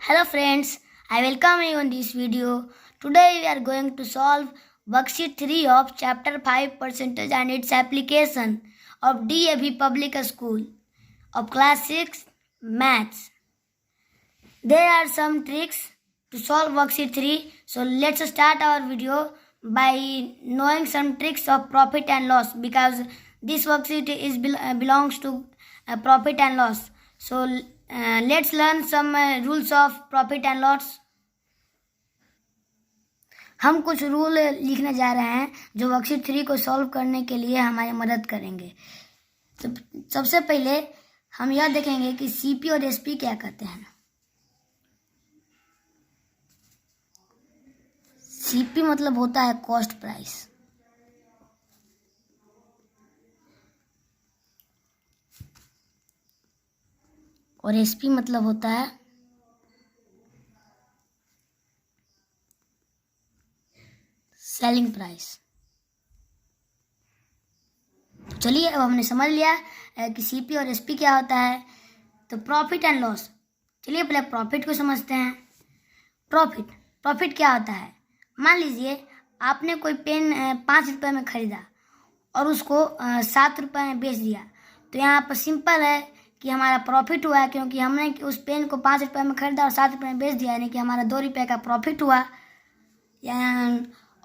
Hello friends, I welcome you on this video. Today we are going to solve worksheet 3 of chapter 5 percentage and its application of DAV Public School of class 6 maths. There are some tricks to solve worksheet 3. So let's start our video by knowing some tricks of profit and loss because this worksheet belongs to profit and loss. So let's learn some rules of profit and loss. हम कुछ rule लिखने जा रहे हैं जो worksheet 3 को solve करने के लिए हमारी मदद करेंगे। तो सबसे पहले हम यह देखेंगे कि सीपी और एसपी क्या कहते हैं। सीपी मतलब होता है कॉस्ट प्राइस, और एसपी मतलब होता है सेलिंग प्राइस। चलिए अब हमने समझ लिया कि सीपी और एसपी क्या होता है। तो प्रॉफिट एंड लॉस, चलिए पहले प्रॉफिट को समझते हैं। प्रॉफिट क्या होता है। मान लीजिए आपने कोई पेन 5 रुपये में खरीदा और उसको 7 रुपये में बेच दिया, तो यहाँ पर सिंपल है कि हमारा प्रॉफिट हुआ है, क्योंकि हमने उस पेन को 5 रुपये में खरीदा और 7 रुपये में बेच दिया, यानी कि हमारा 2 रुपये का प्रॉफिट हुआ।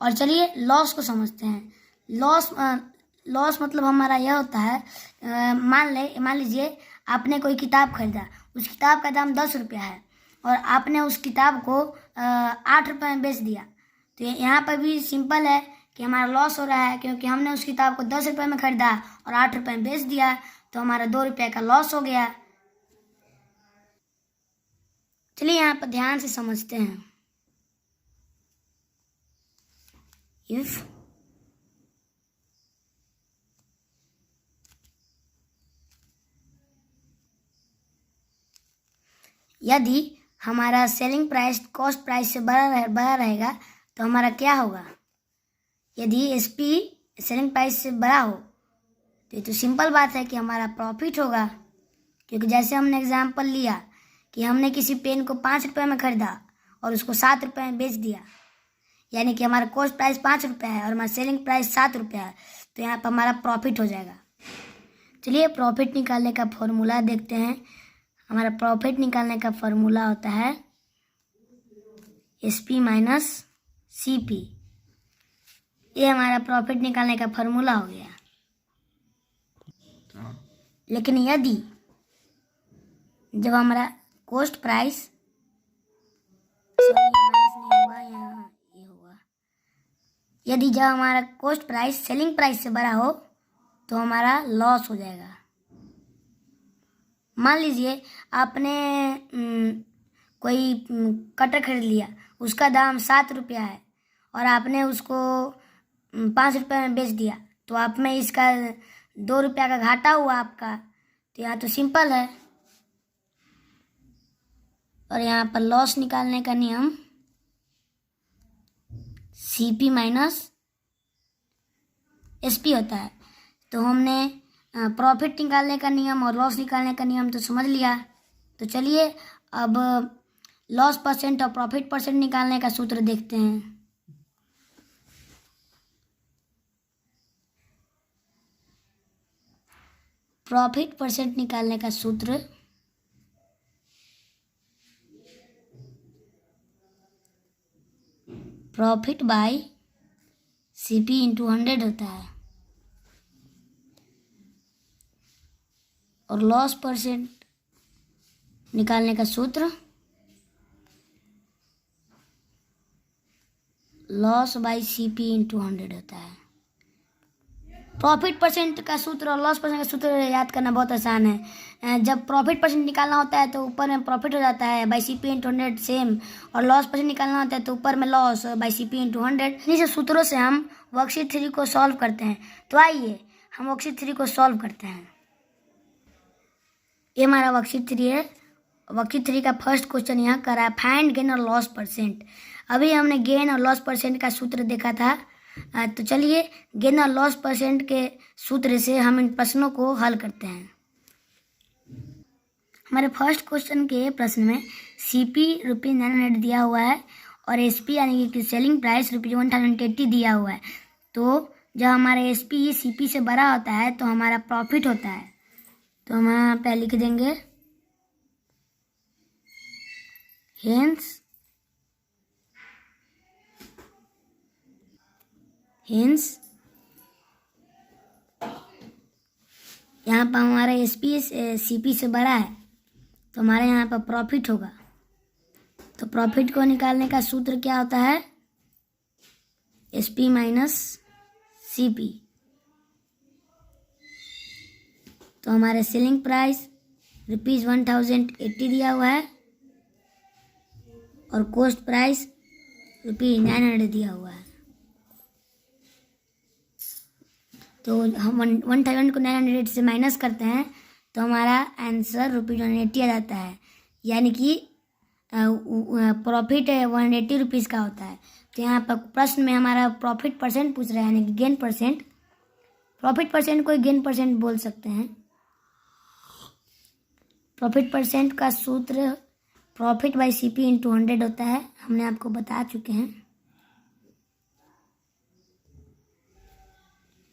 और चलिए लॉस को समझते हैं। लॉस मतलब हमारा यह होता है, मान लीजिए आपने कोई किताब खरीदा, उस किताब का दाम 10 रुपया है और आपने उस किताब को 8 रुपये में बेच दिया, तो यहाँ पर भी सिंपल है कि हमारा लॉस हो रहा है, क्योंकि हमने उस किताब को 10 रुपये में खरीदा और 8 रुपये में बेच दिया, तो हमारा 2 रुपये का लॉस हो गया। चलिए यहाँ पर ध्यान से समझते हैं। यदि हमारा सेलिंग प्राइस कॉस्ट प्राइस से बड़ा रहेगा तो हमारा क्या होगा। यदि एसपी सेलिंग प्राइस से बड़ा हो तो ये तो सिंपल बात है कि हमारा प्रॉफिट होगा, क्योंकि जैसे हमने एग्जांपल लिया कि हमने किसी पेन को 5 रुपये में खरीदा और उसको 7 रुपये में बेच दिया, यानी कि हमारा कॉस्ट प्राइस 5 रुपये है और हमारा सेलिंग प्राइस 7 रुपये है, तो यहाँ पर हमारा प्रॉफिट हो जाएगा। चलिए प्रॉफिट निकालने का फॉर्मूला देखते हैं। हमारा प्रॉफिट निकालने का फॉर्मूला होता है एसपी माइनस सीपी। ये हमारा प्रॉफिट निकालने का फॉर्मूला हो गया। लेकिन यदि जब हमारा कॉस्ट प्राइस यदि जब हमारा कॉस्ट प्राइस सेलिंग प्राइस से बड़ा हो तो हमारा लॉस हो जाएगा। मान लीजिए आपने कोई कटर खरीद लिया, उसका दाम 7 रुपया है और आपने उसको 5 रुपये में बेच दिया, तो आप में इसका 2 रुपया का घाटा हुआ आपका, तो यहाँ तो सिंपल है। और यहाँ पर लॉस निकालने का नियम सीपी माइनस एसपी होता है। तो हमने प्रॉफिट निकालने का नियम और लॉस निकालने का नियम तो समझ लिया। तो चलिए अब लॉस परसेंट और प्रॉफिट परसेंट निकालने का सूत्र देखते हैं। प्रॉफिट परसेंट निकालने का सूत्र प्रॉफिट बाय सीपी इंटू 100 होता है, और लॉस परसेंट निकालने का सूत्र लॉस बाय सीपी इंटू 100 होता है। प्रॉफिट परसेंट का सूत्र और लॉस परसेंट का सूत्र याद करना बहुत आसान है। जब प्रॉफिट परसेंट निकालना होता है तो ऊपर में प्रॉफिट हो जाता है बाई सीपी इंटू 100 सेम, और लॉस परसेंट निकालना होता है तो ऊपर में लॉस बाई सीपी इंटू 100। इन्हीं से सूत्रों से हम वर्कशीट 3 को सॉल्व करते हैं। तो आइए हम वर्कशीट 3 को सॉल्व करते हैं। ये हमारा वर्कशीट 3 है। वर्कशीट 3 का फर्स्ट क्वेश्चन यहाँ करा है, फाइंड गेन और लॉस परसेंट। अभी हमने गेन और लॉस परसेंट का सूत्र देखा था। तो चलिए गेन और लॉस परसेंट के सूत्र से हम इन प्रश्नों को हल करते हैं। हमारे फर्स्ट क्वेश्चन के प्रश्न में CP ₹900 दिया हुआ है और SP यानी कि सेलिंग प्राइस ₹1080 दिया हुआ है। तो जब हमारा SP CP से बड़ा होता है तो हमारा प्रॉफिट होता है। तो हम यहाँ पे लिख देंगे हेंस यहाँ पर हमारा SP CP से बड़ा है तो हमारे यहाँ पर प्रॉफिट होगा। तो प्रॉफिट को निकालने का सूत्र क्या होता है? SP minus CP। तो हमारे सेलिंग प्राइस ₹1080 दिया हुआ है और कॉस्ट प्राइस ₹900 दिया हुआ है। तो हम 1000 को 900 से माइनस करते हैं तो हमारा आंसर ₹180 आ जाता है, यानी कि प्रॉफिट 180 रुपीज़ का होता है। तो यहाँ पर प्रश्न में हमारा प्रॉफिट परसेंट पूछ रहा है, यानी कि गेन परसेंट। प्रॉफिट परसेंट को गेन परसेंट बोल सकते हैं। प्रॉफिट परसेंट का सूत्र प्रॉफिट बाई CP इंटू 100 होता है, हमने आपको बता चुके हैं।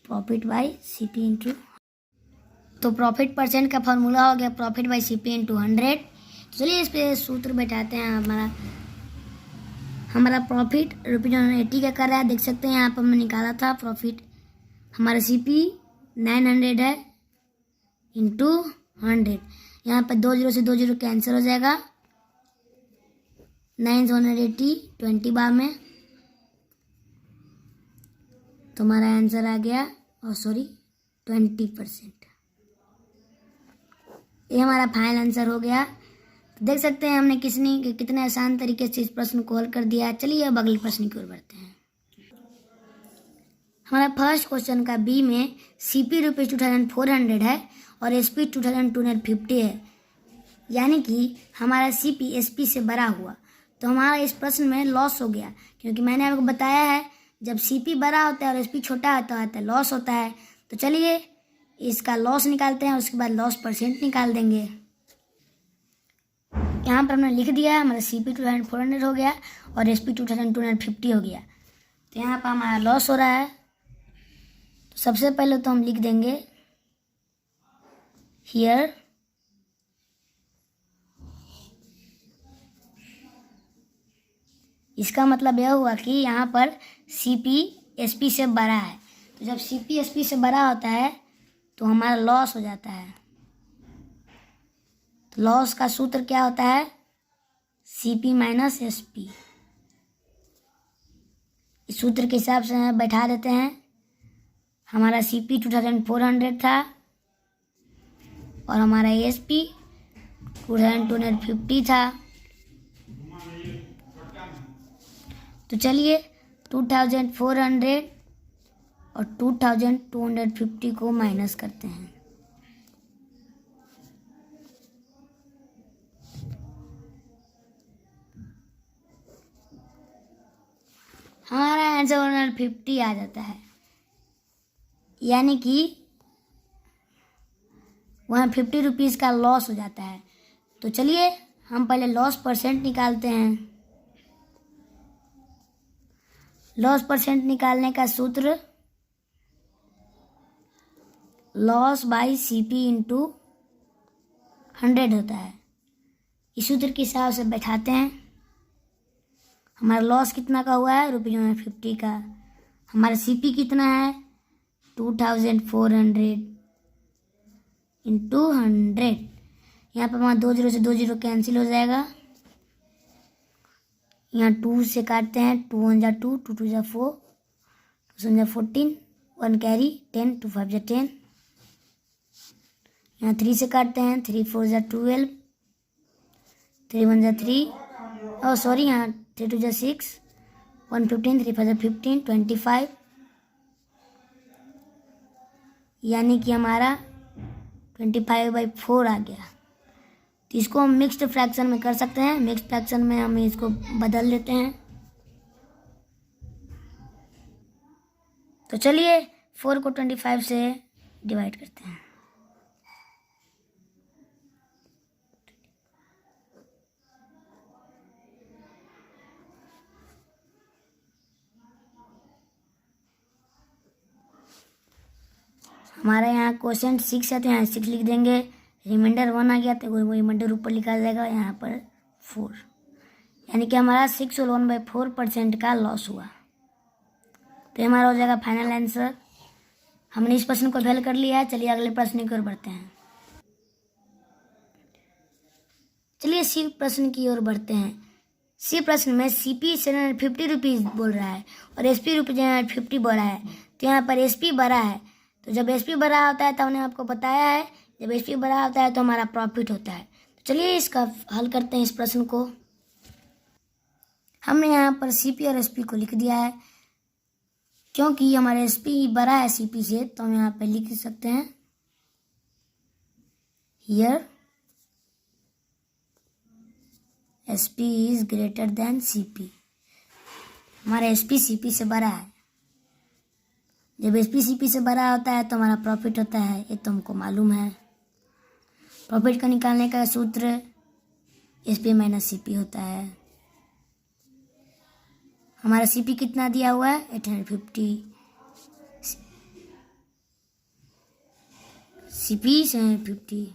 प्रॉफिट बाई CP इंटू, तो प्रॉफिट परसेंट का फॉर्मूला हो गया प्रॉफिट बाई CP इंटू 100। चलिए इस पे सूत्र बैठाते हैं। हमारा प्रॉफिट ₹180 का कर रहा है, देख सकते हैं यहाँ पर हमने निकाला था प्रॉफिट। हमारा CP 900 है इंटू 100। यहाँ पर 2 0 से 2 0 कैंसिल हो जाएगा। 9 180 20 बार में, तो हमारा आंसर आ गया 20%। ये हमारा फाइनल आंसर हो गया। तो देख सकते हैं हमने कितने आसान तरीके से इस प्रश्न को हल कर दिया। चलिए अब अगले प्रश्न की ओर बढ़ते हैं। हमारा फर्स्ट क्वेश्चन का B में CP ₹2400 है और SP 2250 है, यानी कि हमारा CP SP से बड़ा हुआ। तो हमारा इस प्रश्न में लॉस हो गया, क्योंकि मैंने आपको बताया है जब CP बड़ा होता है और SP छोटा होता है तो लॉस होता है। तो चलिए इसका लॉस निकालते हैं, उसके बाद लॉस परसेंट निकाल देंगे। यहाँ पर हमने लिख दिया है, हमारा CP 2400 हो गया और SP 2250 हो गया। तो यहाँ पर हमारा लॉस हो रहा है। तो सबसे पहले तो हम लिख देंगे हियर इसका मतलब यह हुआ कि यहाँ पर CP SP से बड़ा है। तो जब CP SP से बड़ा होता है तो हमारा लॉस हो जाता है। तो लॉस का सूत्र क्या होता है? CP minus SP। इस सूत्र के हिसाब से बैठा देते हैं। हमारा CP 2400 था और हमारा SP 2250 था। तो चलिए 2400 और 2250 को माइनस करते हैं। हमारा आंसर 150 आ जाता है, यानी कि 150 रुपीज़ का लॉस हो जाता है। तो चलिए हम पहले लॉस परसेंट निकालते हैं। लॉस परसेंट निकालने का सूत्र लॉस बाई CP इंटू 100 होता है। इस सूत्र के हिसाब से बैठाते हैं। हमारा लॉस कितना का हुआ है? ₹50 का। हमारा CP कितना है? 2400 इंटू 100। यहाँ पर हमारा 2 0 से 2 0 कैंसिल हो जाएगा। यहाँ 2 से काटते हैं, 2 1 जा 2, 2 2 जा 4, 2 7 जा 14, 1 कैरी 10, 2 5 जा 10। यहाँ 3 से काटते हैं, 3 4 जा 12, 3 1 जा 3, यहाँ 3 2 जा 6, 1 15, 3 5 जा 15, 25, यानी कि हमारा 25/4 आ गया। तो इसको हम मिक्स्ड फ्रैक्शन में कर सकते हैं। मिक्स्ड फ्रैक्शन में हम इसको बदल देते हैं। तो चलिए 4 को 25 से डिवाइड करते हैं। हमारा यहाँ क्वेश्चन 6 है तो यहाँ 6 लिख देंगे। रिमाइंडर 1 आ गया तो वो रिमाइंडर ऊपर लिखा जाएगा, यहाँ पर 4, यानी कि हमारा 6 और 1/4% का लॉस हुआ। तो हमारा हो जाएगा फाइनल आंसर। हमने इस प्रश्न को हल कर लिया है। चलिए अगले प्रश्न की ओर बढ़ते हैं। चलिए सी प्रश्न की ओर बढ़ते हैं। सी प्रश्न में CP 750 रुपीज़ बोल रहा है और SP ₹50 बड़ा है। तो यहाँ पर SP बड़ा है, तो जब SP बड़ा होता है तो हमने आपको बताया है, जब SP बड़ा होता है तो हमारा प्रॉफिट होता है। तो चलिए इसका हल करते हैं इस प्रश्न को। हमने यहाँ पर CP और SP को लिख दिया है, क्योंकि हमारा SP बड़ा है CP से, तो हम यहाँ पर लिख सकते हैं here SP is greater than CP। हमारा SP CP से बड़ा है। जब SP CP से बड़ा होता है तो हमारा प्रॉफिट होता है, ये तो हमको मालूम है। प्रॉफिट का निकालने का सूत्र SP माइनस CP होता है। हमारा CP कितना दिया हुआ है 850, CP 750।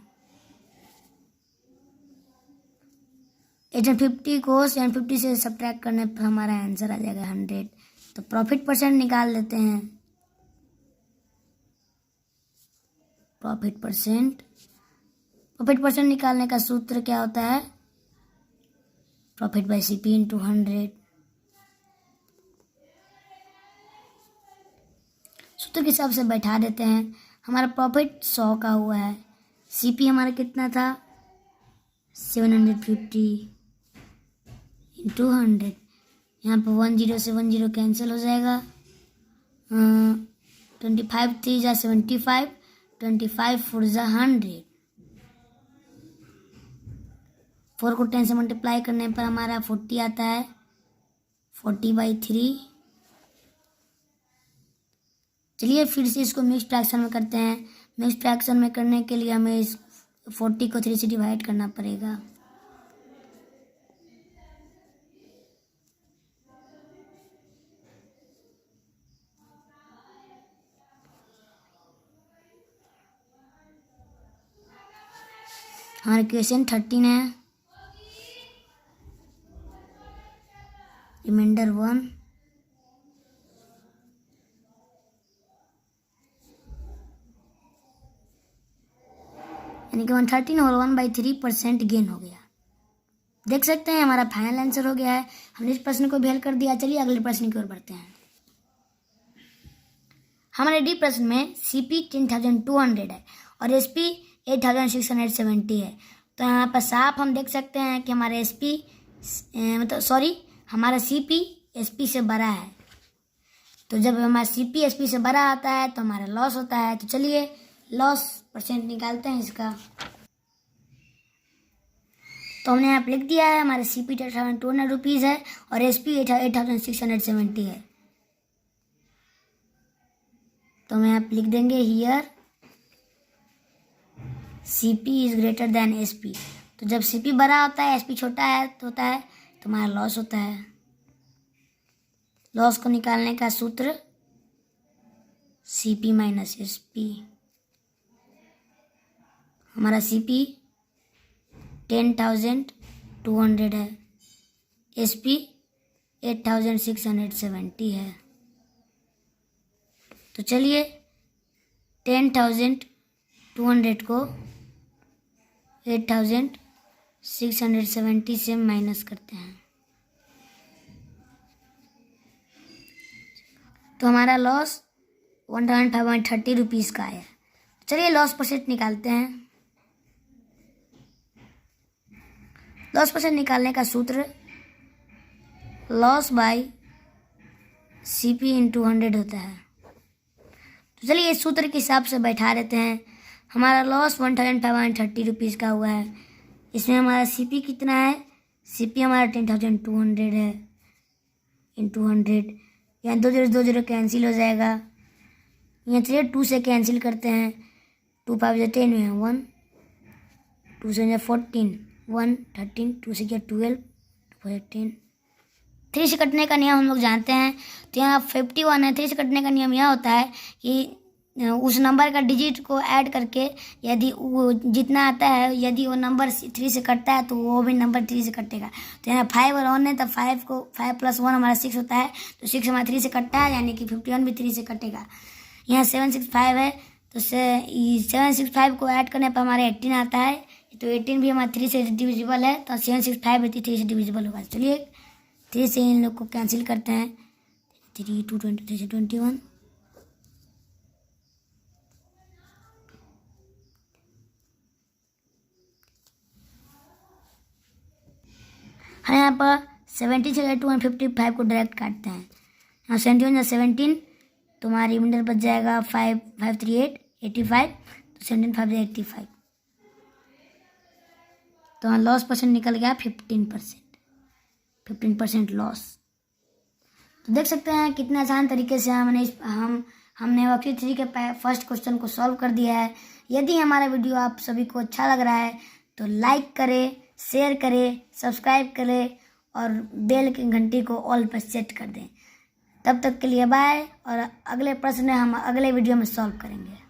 850 को 750 से सब्ट्रैक्ट करने पर हमारा आंसर आ जाएगा 100। तो प्रॉफिट परसेंट निकाल लेते हैं। प्रॉफिट परसेंट निकालने का सूत्र क्या होता है? Profit by CP into 100। सूत्र के हिसाब से बैठा देते हैं। हमारा प्रॉफिट 100 का हुआ है, CP हमारा कितना था 750 इंटू 100। यहाँ पर 10 से 10 कैंसिल हो जाएगा। 25 3 जा 75, 25 4 जा 100। 4 को 10 से मल्टीप्लाई करने पर हमारा 40 आता है, 40/3। चलिए फिर से इसको मिक्स फ्रैक्शन में करते हैं। मिक्स फ्रैक्शन में करने के लिए हमें इस 40 को 3 से डिवाइड करना पड़ेगा। हमारा क्वेश्चन 13 है, रिमाइंडर 1। यानी कि 113 और 1/3% गेन हो गया। देख सकते हैं हमारा फाइनल आंसर हो गया है। हमने इस प्रश्न को भी हल कर दिया। चलिए अगले प्रश्न की ओर बढ़ते हैं। हमारे डी प्रश्न में CP 10,200 है और SP 8,670 है। तो यहाँ पर साफ हम देख सकते हैं कि हमारा हमारा CP SP से बड़ा है। तो जब हमारा CP SP से बड़ा आता है तो हमारा लॉस होता है। तो चलिए लॉस परसेंट निकालते हैं इसका। तो हमने यहाँ पर लिख दिया है हमारा CP 10,200 रुपीज़ है और SP 8,670 है। तो हम यहाँ पर लिख देंगे here CP is greater than SP। तो जब CP बड़ा होता है SP छोटा है तो हमारा लॉस होता है। लॉस को निकालने का सूत्र CP माइनस SP। हमारा CP 10,200 है, SP 8,670 है। तो चलिए 10,200 को 8,670 से माइनस करते हैं। तो हमारा लॉस 1,530 रुपीज़ का आया। चलिए लॉस परसेंट निकालते हैं। लॉस परसेंट निकालने का सूत्र लॉस बाय CP इंटू 100 होता है। तो चलिए इस सूत्र के हिसाब से बैठा देते हैं। हमारा लॉस 1,530 रुपीज़ का हुआ है। इसमें हमारा CP कितना है? CP हमारा 10,200 है इंटू 100। यहाँ 2 0 कैंसिल हो जाएगा। यहाँ चलिए 2 से कैंसिल करते हैं। 2 5 10 में 1, 2 से 14, 1 13, 2 से 12, 2 13। 3 से कटने का नियम हम लोग जानते हैं। तो यहाँ 51 है। 3 से कटने का नियम यह होता है कि उस नंबर का डिजिट को ऐड करके यदि वो जितना आता है, यदि वो नंबर 3 से कटता है तो वो भी नंबर 3 से कटेगा। तो यहाँ 5 और 1 है, तो 5 + 1 हमारा 6 होता है, तो 6 हमारा 3 से कटता है, यानी कि 51 भी 3 से कटेगा। यहाँ 765 है, तो 765 को ऐड करने पर हमारे 18 आता है, तो 18 भी हमारा 3 से डिविजिबल है, तो 765 भी 3 से डिविजिबल होगा। चलिए 3 से इन लोग को कैंसिल करते हैं। 3 2 23 से 21, हम यहाँ पर 70 से 255 को डायरेक्ट काटते हैं। यहाँ 71 या 17, तो हमारा रिमाइंडर बच जाएगा 5 5 3 8 85, तो 17 5 85, तो यहाँ लॉस परसेंट निकल गया 15% लॉस। तो देख सकते हैं कितने आसान तरीके से हमने वर्कशीट 3 के फर्स्ट क्वेश्चन को सॉल्व कर दिया है। यदि हमारा वीडियो आप सभी को अच्छा लग रहा है तो लाइक करें, शेयर करें, सब्सक्राइब करें और बेल की घंटी को ऑल पर सेट कर दें। तब तक के लिए बाय, और अगले प्रश्न हम अगले वीडियो में सॉल्व करेंगे।